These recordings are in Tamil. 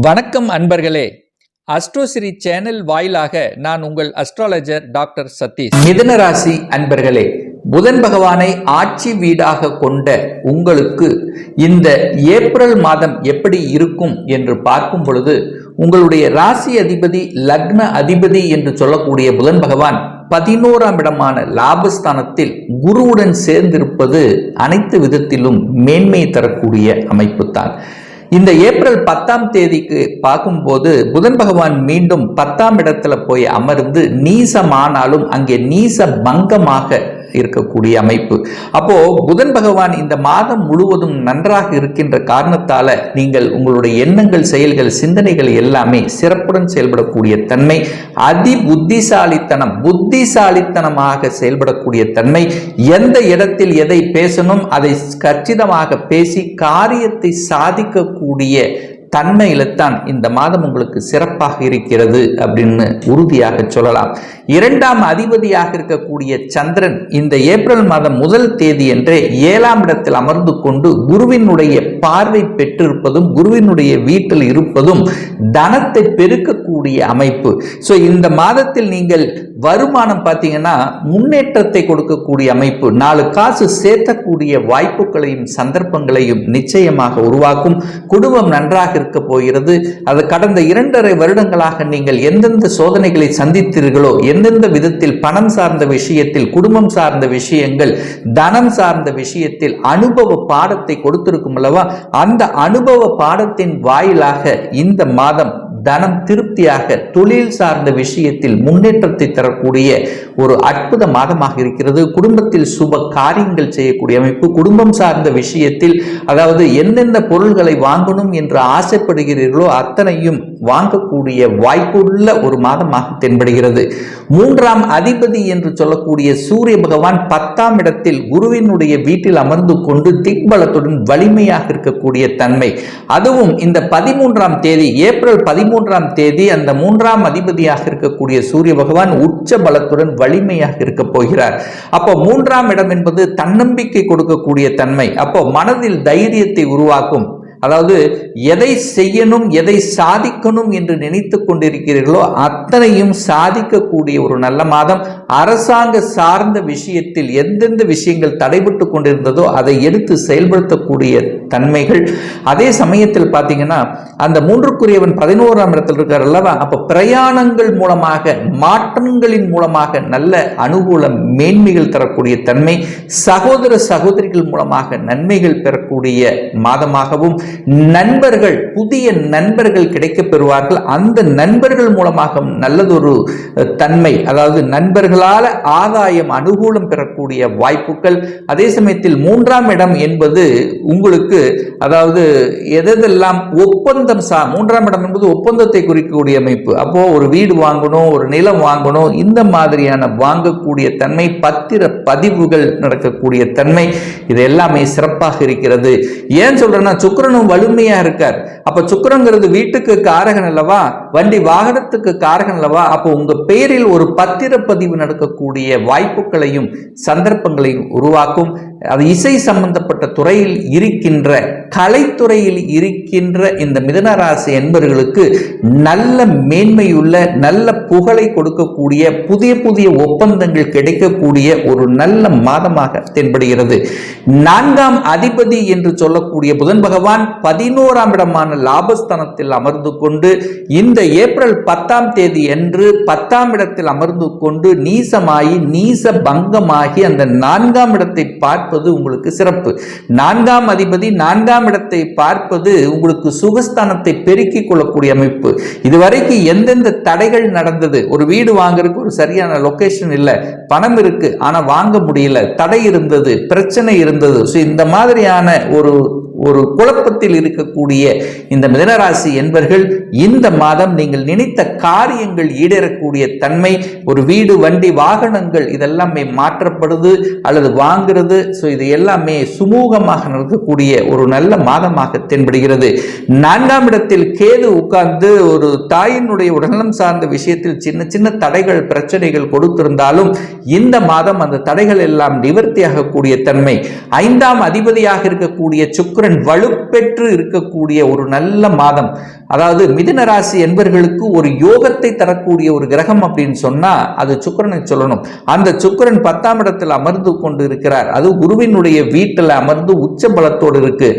வணக்கம் அன்பர்களே, அஸ்ட்ரோசிரி சேனல் வாயிலாக நான் உங்கள் அஸ்ட்ராலஜர் டாக்டர் சதீஷ். மிதுன ராசி அன்பர்களே, புதன் பகவானை ஆட்சி வீடாக கொண்ட உங்களுக்கு இந்த ஏப்ரல் மாதம் எப்படி இருக்கும் என்று பார்க்கும் பொழுது, உங்களுடைய ராசி அதிபதி லக்ன அதிபதி என்று சொல்லக்கூடிய புதன் பகவான் 11ஆம் இடமான லாபஸ்தானத்தில் குருவுடன் சேர்ந்திருப்பது அனைத்து விதத்திலும் மேன்மை தரக்கூடிய அமைப்புத்தான். இந்த ஏப்ரல் 10ஆம் தேதிக்கு பார்க்கும்போது புதன் பகவான் மீண்டும் 10ஆம் இடத்துல போய் அமர்ந்து நீசமானாலும் அங்கே நீச பங்கமாக இருக்கக்கூடிய அமைப்பு. அப்போ புதன் பகவான் இந்த மாதம் முழுவதும் நன்றாக இருக்கின்ற காரணத்தால நீங்கள் உங்களுடைய எண்ணங்கள், செயல்கள், சிந்தனைகள் எல்லாமே சிறப்புடன் செயல்படக்கூடிய தன்மை, புத்திசாலித்தனமாக செயல்படக்கூடிய தன்மை, எந்த இடத்தில் எதை பேசணும் அதை கச்சிதமாக பேசி காரியத்தை சாதிக்கக்கூடிய தன்மையில தான் இந்த மாதம் உங்களுக்கு சிறப்பாக இருக்கிறது அப்படின்னு உறுதியாக சொல்லலாம். 2ஆம் அதிபதியாக இருக்கக்கூடிய சந்திரன் இந்த ஏப்ரல் மாதம் 1 தேதி என்றே 7ஆம் இடத்தில் அமர்ந்து கொண்டு குருவினுடைய பார்வை பெற்றிருப்பதும் குருவினுடைய வீட்டில் இருப்பதும் தனத்தை பெருக்கக்கூடிய அமைப்பு. ஸோ இந்த மாதத்தில் நீங்கள் வருமானம் பார்த்தீங்கன்னா முன்னேற்றத்தை கொடுக்கக்கூடிய அமைப்பு, 4 காசு சேர்த்தக்கூடிய வாய்ப்புகளையும் சந்தர்ப்பங்களையும் நிச்சயமாக உருவாக்கும். குடும்பம் நன்றாக இருக்க போகிறது. அது கடந்த 2.5 வருடங்களாக நீங்கள் எந்தெந்த சோதனைகளை சந்தித்தீர்களோ, எந்தெந்த விதத்தில் பணம் சார்ந்த விஷயத்தில், குடும்பம் சார்ந்த விஷயங்கள், தனம் சார்ந்த விஷயத்தில் அனுபவ பாடத்தை கொடுத்திருக்கும் அல்லவா, அந்த அனுபவ பாடத்தின் வாயிலாக இந்த மாதம் தனம் திருப்தியாக தொழில் சார்ந்த விஷயத்தில் முன்னேற்றத்தை தரக்கூடிய ஒரு அற்புத மாதமாக இருக்கிறது. குடும்பத்தில் சுப காரியங்கள் செய்யக்கூடிய அமைப்பு, குடும்பம் சார்ந்த விஷயத்தில் அதாவது எந்தெந்த பொருள்களை வாங்கணும் என்று ஆசைப்படுகிறீர்களோ அத்தனையும் வாங்கக்கூடிய வாய்ப்புள்ள ஒரு மாதமாக தென்படுகிறது. 3ஆம் அதிபதி என்று சொல்லக்கூடிய சூரிய பகவான் 10ஆம் இடத்தில் குருவினுடைய வீட்டில் அமர்ந்து கொண்டு திக்பலத்துடன் வலிமையாக இருக்கக்கூடிய தன்மை. அதுவும் இந்த 13ஆம் தேதி ஏப்ரல் 13ஆம் தேதி அந்த 3ஆம் அதிபதியாக இருக்கக்கூடிய சூரிய பகவான் உச்ச பலத்துடன் வலிமையாக இருக்க போகிறார். அப்போ 3ஆம் இடம் என்பது தன்னம்பிக்கை கொடுக்கக்கூடிய தன்மை. அப்போ மனதில் தைரியத்தை உருவாக்கும். அதாவது எதை செய்யணும், எதை சாதிக்கணும் என்று நினைத்து கொண்டிருக்கிறீர்களோ அத்தனையும் சாதிக்கக்கூடிய ஒரு நல்ல மாதம். அரசாங்க சார்ந்த விஷயத்தில் எந்தெந்த விஷயங்கள் தடைபட்டு கொண்டிருந்ததோ அதை எடுத்து செயல்படுத்தக்கூடிய தன்மைகள். அதே சமயத்தில் பார்த்தீங்கன்னா அந்த 3க்குரியவன் 11ஆம் இடத்தில் இருக்கார் அல்லவா, அப்ப பிரயாணங்கள் மூலமாக, மாற்றங்களின் மூலமாக நல்ல அனுகூல மேன்மைகள் தரக்கூடிய தன்மை, சகோதர சகோதரிகள் மூலமாக நன்மைகள் பெறக்கூடிய மாதமாகவும், நண்பர்கள், புதிய நண்பர்கள் கிடைக்க பெறுவார்கள். அந்த நண்பர்கள் மூலமாக நல்லதொரு தன்மை, அதாவது நண்பர்களால் ஆதாயம், அனுகூலம் பெறக்கூடிய வாய்ப்புகள். அதே சமயத்தில் 3ஆம் இடம் என்பது உங்களுக்கு அதாவது எதெல்லாம் ஒப்பந்தம் 3ஆம் இடம் என்பது ஒப்பந்தத்தை குறிக்கக்கூடிய அமைப்பு. அப்போ ஒரு வீடு வாங்கணும், ஒரு நிலம் வாங்கணும், இந்த மாதிரியான வாங்கக்கூடிய தன்மை, பத்திர பதிவுகள் நடக்கக்கூடிய தன்மை, இது எல்லாமே சிறப்பாக இருக்கிறது. ஏன் சொல்றேன்னா சுக்கிரனும் வலிமையா இருக்கார். அப்ப சுக்கிரங்கிறது வீட்டுக்கு காரகன் அல்லவா, வண்டி வாகனத்துக்கு காரகன் அல்லவா. அப்போ உங்க பெயரில் ஒரு பத்திரப்பதிவு நடக்கக்கூடிய வாய்ப்புகளையும் சந்தர்ப்பங்களையும் உருவாக்கும். அது இசை சம்பந்தப்பட்ட துறையில் இருக்கின்ற, கலைத்துறையில் இருக்கின்ற இந்த மிதுன ராசி என்பவர்களுக்கு நல்ல மேன்மையுள்ள, நல்ல புகழை கொடுக்கக்கூடிய, புதிய புதிய ஒப்பந்தங்கள் கிடைக்கக்கூடிய ஒரு நல்ல மாதமாக தென்படுகிறது. 4ஆம் அதிபதி என்று சொல்லக்கூடிய புதன் பகவான் 11ஆம் இடமான லாபஸ்தானத்தில் அமர்ந்து கொண்டு இந்த ஏப்ரல் 10ஆம் தேதி என்று 10ஆம் இடத்தில் அமர்ந்து கொண்டு நீசமாகி, நீச பங்கமாகி அந்த 4ஆம் இடத்தை பார்ப்பது உங்களுக்கு சிறப்பு. 4ஆம் அதிபதி 4ஆம் இடத்தை பார்ப்பது உங்களுக்கு சுகஸ்தானத்தை பெருக்கிக் கொள்ளக்கூடிய அமைப்பு. இதுவரைக்கும் எந்தெந்த தடைகள் நடந்தது, ஒரு வீடு வாங்குறதுக்கு ஒரு சரியான லொகேஷன் இல்லை, பணம் இருக்கு ஆனா வாங்க முடியல, தடை இருந்தது, பிரச்சனை இருந்தது. இந்த மாதிரியான ஒரு குழப்பத்தில் இருக்கக்கூடிய இந்த மிதுனராசி என்பவர்கள் இந்த மாதம் நீங்கள் நினைத்த காரியங்கள் ஈடேறக்கூடிய தன்மை, ஒரு வீடு, வண்டி, வாகனங்கள் இதெல்லாமே மாற்றப்படுது அல்லது வாங்குறது. இது எல்லாமே சுமூகமாக நடக்கக்கூடிய ஒரு நல்ல மாதமாக தென்படுகிறது. 4ஆம் இடத்தில் கேது உட்கார்ந்து ஒரு தாயினுடைய உடல்நலம் சார்ந்த விஷயத்தில் சின்ன சின்ன தடைகள், பிரச்சனைகள் கொடுத்திருந்தாலும் இந்த மாதம் அந்த தடைகள் எல்லாம் நிவர்த்தியாகக்கூடிய தன்மை. 5ஆம் அதிபதியாக இருக்கக்கூடிய சுக்கிரன் சுக்கிரன் வலுப்பெற்று இருக்கக்கூடிய ஒரு நல்ல மாதம். அதாவது மிதுன ராசி என்பவர்களுக்கு ஒரு யோகத்தை தரக்கூடிய ஒரு கிரகம் அப்படின்னு சொன்னா அது சுக்கிரனை சொல்லணும். அந்த சுக்கிரன் 10ஆம் இடத்தில் அமர்ந்து கொண்டு இருக்கிறார். அது குருவினுடைய வீட்டில் அமர்ந்து உச்ச பலத்தோடு இருக்கு.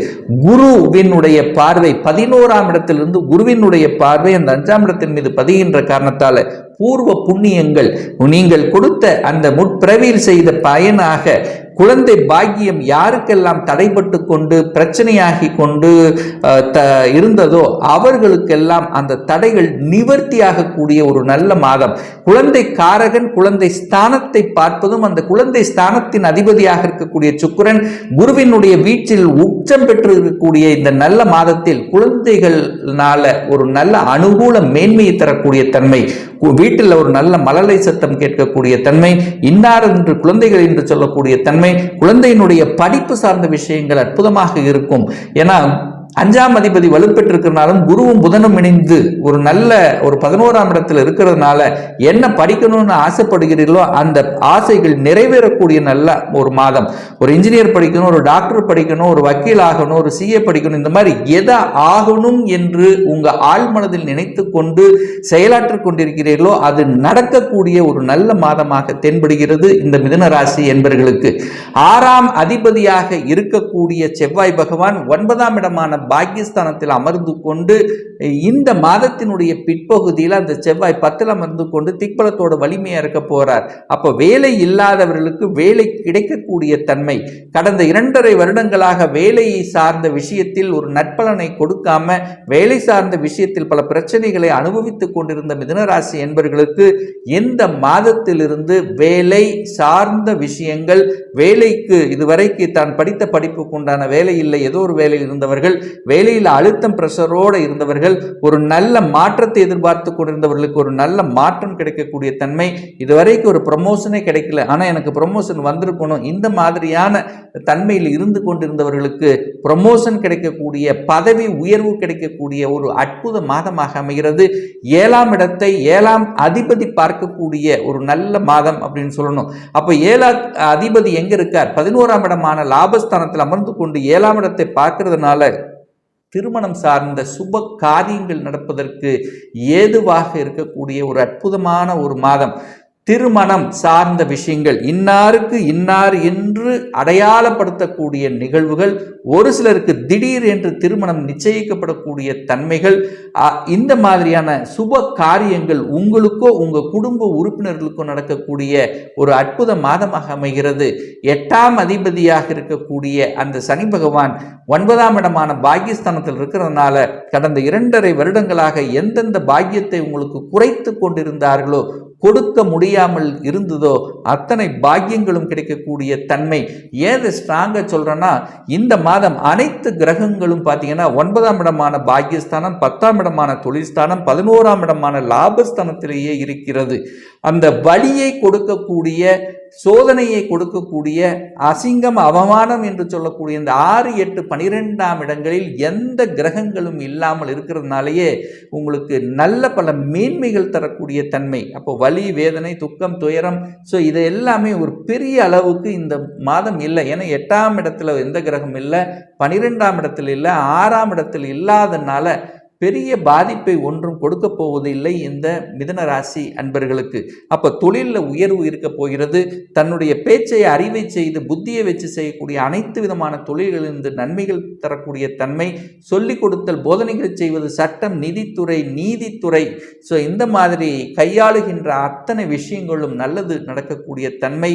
குருவினுடைய பார்வை 11ஆம் இடத்திலிருந்து குருவினுடைய பார்வை அந்த 5ஆம் இடத்தின் மீது பதிகின்ற காரணத்தால பூர்வ புண்ணியங்கள், நீங்கள் கொடுத்த அந்த முற்பிறவியில் செய்த பயனாக குழந்தை பாக்கியம் யாருக்கெல்லாம் தடைப்பட்டு கொண்டு பிரச்சனையாகி கொண்டு இருந்ததோ அவர்களுக்கெல்லாம் அந்த தடைகள் நிவர்த்தியாகக்கூடிய ஒரு நல்ல மாதம். குழந்தை காரகன் குழந்தை ஸ்தானத்தை பார்ப்பதும் அந்த குழந்தை ஸ்தானத்தின் அதிபதியாக இருக்கக்கூடிய சுக்கிரன் குருவினுடைய வீட்டில் உச்சம் பெற்று இருக்கக்கூடிய இந்த நல்ல மாதத்தில் குழந்தைகள்னால ஒரு நல்ல அனுகூல மேன்மையை தரக்கூடிய தன்மை, வீட்டில் ஒரு நல்ல மழலை சத்தம் கேட்கக்கூடிய தன்மை, இன்னார் என்று குழந்தைகள் என்று சொல்லக்கூடிய தன்மை, குழந்தையினுடைய படிப்பு சார்ந்த விஷயங்கள் அற்புதமாக இருக்கும். ஏன்னா 5ஆம் அதிபதி வலுப்பெற்றிருக்கிறனாலும் குருவும் புதனும் இணைந்து ஒரு நல்ல ஒரு 11ஆம் இடத்துல இருக்கிறதுனால என்ன படிக்கணும்னு ஆசைப்படுகிறீர்களோ அந்த ஆசைகள் நிறைவேறக்கூடிய நல்ல ஒரு மாதம். ஒரு இன்ஜினியர் படிக்கணும், ஒரு டாக்டர் படிக்கணும், ஒரு வக்கீல் ஆகணும், ஒரு சிஏ படிக்கணும், இந்த மாதிரி எதை ஆகணும் என்று உங்க ஆழ் மனதில் நினைத்து கொண்டு செயலாற்றிக் கொண்டிருக்கிறீர்களோ அது நடக்கக்கூடிய ஒரு நல்ல மாதமாக தென்படுகிறது இந்த மிதுன ராசி என்பவர்களுக்கு. 6ஆம் அதிபதியாக இருக்கக்கூடிய செவ்வாய் பகவான் 9ஆம் இடமான பாக்கியஸ்தானத்தில் அமர்ந்து கொண்டு இந்த மாதத்தினுடைய பிற்பகுதியில் அந்த செவ்வாய் 10ல் அமர்ந்து கொண்டு திக்பலத்தோட வலிமையா இருக்க போறார். அப்ப வேலை இல்லாதவர்களுக்கு வேலை கிடைக்கக்கூடிய தன்மை, கடந்த 2.5 வருடங்களாக வேலையை சார்ந்த விஷயத்தில் ஒரு நற்பலனை கொடுக்காம வேலை சார்ந்த விஷயத்தில் பல பிரச்சனைகளை அனுபவித்துக் கொண்டிருந்த மிதுனராசி என்பவர்களுக்கு இந்த மாதத்திலிருந்து வேலை சார்ந்த விஷயங்கள், வேலைக்கு இதுவரைக்கு தான் படித்த படிப்புக்கு உண்டான வேலை இல்லை, ஏதோ ஒரு வேலையில் இருந்தவர்கள், வேலையில் அழுத்தம் பிரஷரோடு இருந்தவர்கள், ஒரு நல்ல மாற்றத்தை எதிர்பார்த்து கொண்டிருந்தவர்களுக்கு ஒரு நல்ல மாற்றம் கிடைக்கக்கூடிய தன்மை. இதுவரைக்கும் ஒரு ப்ரமோஷனே கிடைக்கல, ஆனா எனக்கு ப்ரமோஷன் வந்திருக்கணும், இந்த மாதிரியான தன்மையில் இருந்து கொண்டிருந்தவர்களுக்கு ப்ரமோஷன் கிடைக்கக்கூடிய, பதவி உயர்வு கிடைக்கக்கூடிய ஒரு அற்புத மாதமாக அமைகிறது. 7ஆம் இடத்தை 7ஆம் அதிபதி பார்க்கக்கூடிய ஒரு நல்ல மாதம் அப்படின்னு சொல்லணும். அப்ப 7ஆம் அதிபதி எங்க இருக்கார்? 11ஆம் இடமான லாபஸ்தானத்தில் அமர்ந்து கொண்டு 7ஆம் இடத்தை பார்க்கிறதுனால திருமணம் சார்ந்த சுப காரியங்கள் நடப்பதற்கு ஏதுவாக இருக்கக்கூடிய ஒரு அற்புதமான ஒரு மாதம். திருமணம் சார்ந்த விஷயங்கள், இன்னாருக்கு இன்னார் என்று அடையாளப்படுத்தக்கூடிய நிகழ்வுகள், ஒரு சிலருக்கு திடீர் என்று திருமணம் நிச்சயிக்கப்படக்கூடிய தன்மைகள், இந்த மாதிரியான சுப காரியங்கள் உங்களுக்கோ உங்க குடும்ப உறுப்பினர்களுக்கோ நடக்கக்கூடிய ஒரு அற்புத மாதமாக அமைகிறது. 8ஆம் அதிபதியாக இருக்கக்கூடிய அந்த சனி பகவான் 9ஆம் இடமான பாக்கியஸ்தானத்தில் இருக்கிறதுனால கடந்த 2.5 வருடங்களாக எந்தெந்த பாக்கியத்தை உங்களுக்கு குறைத்து கொண்டிருந்தார்களோ, கொடுக்க முடியாமல் இருந்ததோ அத்தனை பாக்கியங்களும் கிடைக்கக்கூடிய தன்மை. ஏது ஸ்ட்ராங்கா சொல்றேன்னா, இந்த மாதம் அனைத்து கிரகங்களும் பார்த்தீங்கன்னா 9ஆம் இடமான பாக்கியஸ்தானம், 10ஆம் இடமான தொழில்ஸ்தானம், 11ஆம் இடமான லாபஸ்தானத்திலேயே இருக்கிறது. அந்த வலியை கொடுக்கக்கூடிய, சோதனையை கொடுக்கக்கூடிய, அசிங்கம் அவமானம் என்று சொல்லக்கூடிய இந்த 6, 8, 12ஆம் இடங்களில் எந்த கிரகங்களும் இல்லாமல் இருக்கிறதுனாலேயே உங்களுக்கு நல்ல பல மேன்மைகள் தரக்கூடிய தன்மை. அப்போ வலி, வேதனை, துக்கம், துயரம், ஸோ இது எல்லாமே ஒரு பெரிய அளவுக்கு இந்த மாதம் இல்லை. ஏன்னா 8ஆம் இடத்துல எந்த கிரகம் இல்லை, 12ஆம் இடத்துல இல்லை, 6ஆம் இடத்துல இல்லாதனால பெரிய பாதிப்பை ஒன்றும் கொடுக்க போவதில்லை இந்த மிதுன ராசி அன்பர்களுக்கு. அப்ப தொழிலில் உயர்வு இருக்க போகிறது. தன்னுடைய பேச்சை அறிவை செய்து புத்தியை வச்சு செய்யக்கூடிய அனைத்து விதமான தொழில்களிலிருந்து நன்மைகள் தரக்கூடிய தன்மை, சொல்லிக் கொடுத்தல், போதனைகள் செய்வது, சட்டம், நிதித்துறை, நீதித்துறை, ஸோ இந்த மாதிரி கையாளுகின்ற அத்தனை விஷயங்களும் நல்லது நடக்கக்கூடிய தன்மை.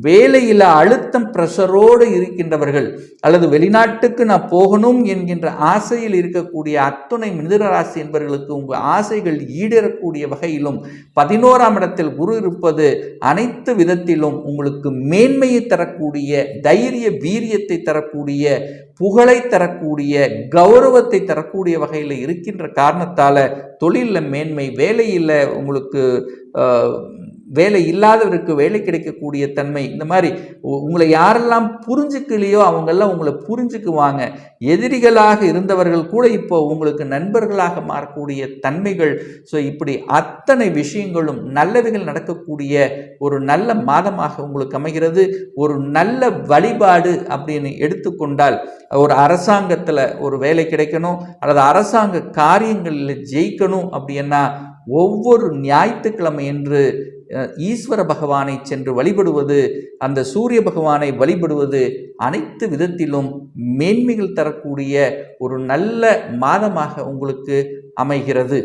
வேலையில் அழுத்தம் பிரஷரோடு இருக்கின்றவர்கள் அல்லது வெளிநாட்டுக்கு நான் போகணும் என்கின்ற ஆசையில் இருக்கக்கூடிய அத்துணை மிதுனராசி என்பவர்களுக்கு உங்கள் ஆசைகள் ஈடேறக்கூடிய வகையிலும் 11ஆம் இடத்தில் குரு இருப்பது அனைத்து விதத்திலும் உங்களுக்கு மேன்மையை தரக்கூடிய, தைரிய வீரியத்தை தரக்கூடிய, புகழை தரக்கூடிய, கௌரவத்தை தரக்கூடிய வகையில் இருக்கின்ற காரணத்தால் தொழிலில் மேன்மை, வேலையில் உங்களுக்கு வேலை இல்லாதவருக்கு வேலை கிடைக்கக்கூடிய தன்மை, இந்த மாதிரி உங்களை யாரெல்லாம் புரிஞ்சுக்கலையோ அவங்கெல்லாம் உங்களை புரிஞ்சுக்குவாங்க. எதிரிகளாக இருந்தவர்கள் கூட இப்போ உங்களுக்கு நண்பர்களாக மாறக்கூடிய தன்மைகள். ஸோ இப்படி அத்தனை விஷயங்களும் நல்லவைகள் நடக்கக்கூடிய ஒரு நல்ல மாதமாக உங்களுக்கு அமைகிறது. ஒரு நல்ல வழிபாடு அப்படின்னு எடுத்துக்கொண்டால், ஒரு அரசாங்கத்தில் ஒரு வேலை கிடைக்கணும் அல்லது அரசாங்க காரியங்களில் ஜெயிக்கணும் அப்படின்னா ஒவ்வொரு ஞாயிற்றுக்கிழமை என்று ஈஸ்வர பகவானை சென்று வழிபடுவது, அந்த சூரிய பகவானை வழிபடுவது அனைத்து விதத்திலும் மேன்மைகள் தரக்கூடிய ஒரு நல்ல மாதமாக உங்களுக்கு அமைகிறது.